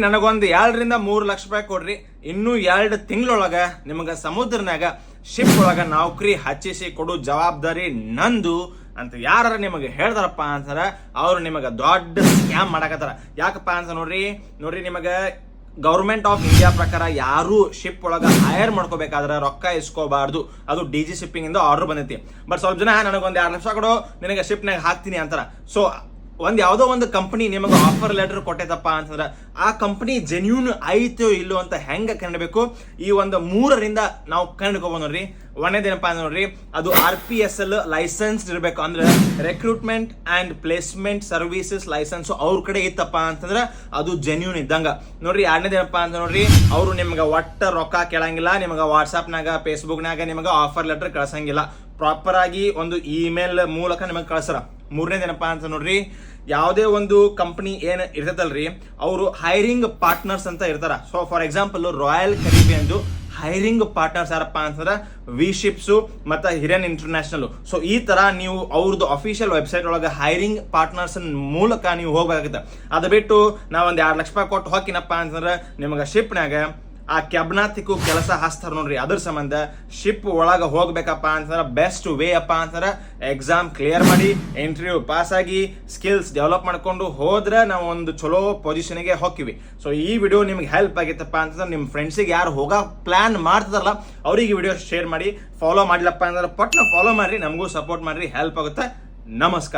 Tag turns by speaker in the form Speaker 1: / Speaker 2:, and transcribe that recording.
Speaker 1: ನನಗೊಂದು 2-3 ಲಕ್ಷ ರೂಪಾಯಿ ಕೊಡ್ರಿ, ಇನ್ನೂ 2 ತಿಂಗಳೊಳಗ ನಿಮಗ ಸಮುದ್ರನಾಗ ಶಿಪ್ ಒಳಗ ನೌಕರಿ ಹಚ್ಚಿಸಿ ಕೊಡು ಜವಾಬ್ದಾರಿ ನಂದು ಅಂತ ಯಾರ ನಿಮಗೆ ಹೇಳ್ತಾರಪ್ಪ ಅಂತಾರ ಅವ್ರು ನಿಮಗ ದೊಡ್ಡ ಸ್ಕ್ಯಾಮ್ ಮಾಡಕತ್ತಾರ. ಯಾಕಪ್ಪ ಅಂತ ನೋಡ್ರಿ ನಿಮಗ ಗೌರ್ಮೆಂಟ್ ಆಫ್ ಇಂಡಿಯಾ ಪ್ರಕಾರ ಯಾರು ಶಿಪ್ ಒಳಗ ಹೈರ್ ಮಾಡ್ಕೋಬೇಕಾದ್ರೆ ರೊಕ್ಕ ಇಸ್ಕೋಬಾರ್ದು. ಅದು DG ಶಿಪ್ಪಿಂಗ್ ಇಂದ ಆರ್ಡರ್ ಬಂದೈತಿ. ಬಟ್ ಸ್ವಲ್ಪ ಜನ ನನಗೊಂದು 2 ಲಕ್ಷ ಕೊಡು, ನಿನಗೆ ಶಿಪ್ನಾಗ ಹಾಕ್ತೀನಿ ಅಂತಾರ. ಸೊ ಯಾವುದೋ ಒಂದು ಕಂಪನಿ ನಿಮಗೆ ಆಫರ್ ಲೆಟರ್ ಕೊಟ್ಟೈತಪ್ಪ ಅಂತಂದ್ರೆ ಆ ಕಂಪನಿ ಜೆನ್ಯೂನ್ ಐತೋ ಇಲ್ಲೋ ಅಂತ ಹೆಂಗ ಕಂಡಬೇಕು, ಈ ಒಂದು 3ರಿಂದ ನಾವು ಕಂಡುಕೋಬಹುದು ನೋಡ್ರಿ. ಒಂದೇದೇನಪ್ಪ ಅಂದ್ರೆ ನೋಡ್ರಿ, ಅದು RPSL ಲೈಸೆನ್ಸ್ ಇರಬೇಕು, ಅಂದ್ರೆ recruitment and placement services licence ಅವ್ರ ಕಡೆ ಇತ್ತಪ್ಪ ಅಂತಂದ್ರೆ ಅದು ಜೆನ್ಯೂನ್ ಇದ್ದಂಗ ನೋಡ್ರಿ. ಎರಡನೇದೇನಪ್ಪ ಅಂತ ನೋಡ್ರಿ, ಅವರು ನಿಮ್ಗೆ ಒಟ್ಟ ರೊಕ್ಕ ಕೇಳಂಗಿಲ್ಲ, ನಿಮ್ಗೆ ವಾಟ್ಸಾಪ್ನಾಗ ಫೇಸ್ಬುಕ್ನಾಗ ನಿಮ್ಗೆ ಆಫರ್ ಲೆಟರ್ ಕಳ್ಸಂಗಿಲ್ಲ, ಪ್ರಾಪರ್ ಆಗಿ ಒಂದು ಇಮೇಲ್ ಮೂಲಕ ನಿಮಗೆ ಕಳ್ಸರ. ಮೂರನೇದೇನಪ್ಪ ಅಂತ ನೋಡ್ರಿ, ಯಾವುದೇ ಒಂದು ಕಂಪನಿ ಏನ್ ಇರ್ತದಲ್ರಿ ಅವರು ಹೈರಿಂಗ್ ಪಾರ್ಟ್ನರ್ಸ್ ಅಂತ ಇರ್ತಾರ. So for example royal Caribbean hiring partners ಯಾರಪ್ಪ ಅಂತಂದ್ರೆ ವಿ ಶಿಪ್ಸ್ ಮತ್ತೆ ಹಿರನ್ ಇಂಟರ್ನ್ಯಾಷನಲ್. ಸೊ ಈ ತರ ನೀವು ಅವ್ರದ್ದು ಅಫಿಷಿಯಲ್ ವೆಬ್ಸೈಟ್ ಒಳಗೆ ಹೈರಿಂಗ್ ಪಾರ್ಟ್ನರ್ಸ್ ಮೂಲಕ ನೀವು ಹೋಗ್ಬೇಕಾಗುತ್ತೆ. ಅದು ಬಿಟ್ಟು ನಾವೊಂದು 2 ಲಕ್ಷ ರೂಪಾಯಿ ಕೊಟ್ಟು ಹೋಗಿನಪ್ಪ ಅಂತಂದ್ರೆ ನಿಮಗೆ ಶಿಪ್ನಾಗ ಆ ಕ್ಯಾಬ್ನಾತಿಗೂ ಕೆಲಸ ಹಾಸ್ತಾರ ನೋಡ್ರಿ. ಅದ್ರ ಸಂಬಂಧ ಶಿಪ್ ಒಳಗೆ ಹೋಗ್ಬೇಕಪ್ಪ ಅಂತಂದ್ರೆ ಬೆಸ್ಟ್ ವೇ ಅಪ್ಪ ಅಂತಂದ್ರೆ ಎಕ್ಸಾಮ್ ಕ್ಲಿಯರ್ ಮಾಡಿ ಇಂಟರ್ವ್ಯೂ ಪಾಸ್ ಆಗಿ ಸ್ಕಿಲ್ಸ್ ಡೆವಲಪ್ ಮಾಡ್ಕೊಂಡು ಹೋದ್ರೆ ನಾವು ಒಂದು ಚಲೋ ಪೊಸಿಷನ್ಗೆ ಹೋಗ್ತೀವಿ. ಸೊ ಈ ವಿಡಿಯೋ ನಿಮ್ಗೆ ಹೆಲ್ಪ್ ಆಗಿತ್ತಪ್ಪ ಅಂತಂದ್ರೆ ನಿಮ್ಮ ಫ್ರೆಂಡ್ಸಿಗೆ ಯಾರು ಹೋಗೋ ಪ್ಲಾನ್ ಮಾಡ್ತಿದಾರಲ್ಲ ಅವ್ರಿಗೆ ವಿಡಿಯೋ ಶೇರ್ ಮಾಡಿ. ಫಾಲೋ ಮಾಡ್ಲಪ್ಪ ಅಂದ್ರೆ ಪಟ್ನ ಫಾಲೋ ಮಾಡ್ರಿ, ನಮಗೂ ಸಪೋರ್ಟ್ ಮಾಡ್ರಿ, ಹೆಲ್ಪ್ ಆಗುತ್ತೆ. ನಮಸ್ಕಾರ.